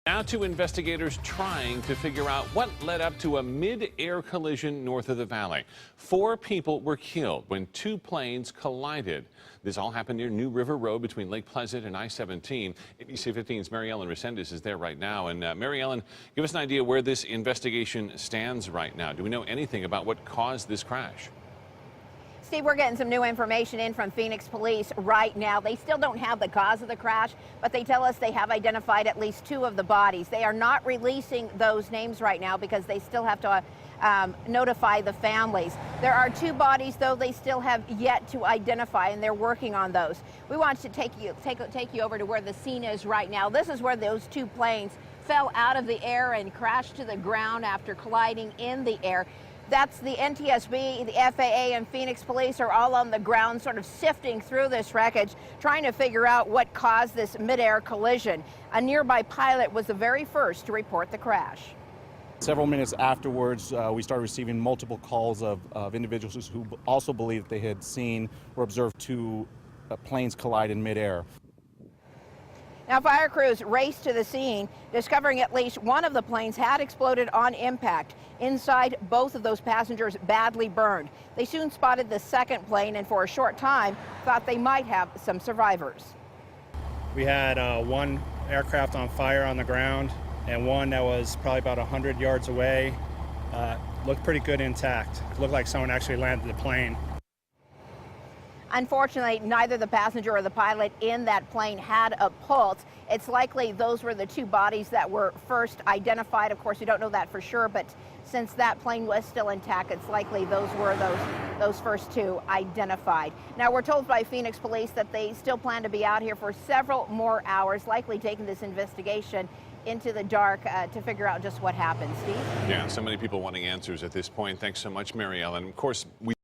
Now to investigators trying to figure out what led up to a mid-air collision north of the valley. 4 people were killed when 2 planes collided. This all happened near New River Road between Lake Pleasant and I-17. ABC 15's Mary Ellen Resendez is there right now. And Mary Ellen, give us an idea where this investigation stands right now. Do we know anything about what caused this crash? Steve, we're getting some new information in from Phoenix Police right now. They still don't have the cause of the crash, but they tell us they have identified at least 2 of the bodies. They are not releasing those names right now because they still have to notify the families. There are 2 bodies, though, they still have yet to identify, and they're working on those. We want to take you over to where the scene is right now. This is where those 2 planes fell out of the air and crashed to the ground after colliding in the air. That's the NTSB, the FAA, and Phoenix Police are all on the ground sort of sifting through this wreckage, trying to figure out what caused this mid-air collision. A nearby pilot was the very first to report the crash. Several minutes afterwards, we started receiving multiple calls of individuals who also believed they had seen or observed 2 planes collide in midair. Now, fire crews raced to the scene, discovering at least one of the planes had exploded on impact. Inside, both of those passengers badly burned. They soon spotted the second plane and for a short time thought they might have some survivors. We had 1 aircraft on fire on the ground and 1 that was probably about 100 yards away. Looked pretty good intact. Looked like someone actually landed the plane. Unfortunately, neither the passenger or the pilot in that plane had a pulse. It's likely those were the 2 bodies that were first identified. Of course, we don't know that for sure, but since that plane was still intact, it's likely those were those first 2 identified. Now, we're told by Phoenix Police that they still plan to be out here for several more hours, likely taking this investigation into the dark to figure out just what happened. Steve? Yeah, so many people wanting answers at this point. Thanks so much, Mary Ellen. Of course, we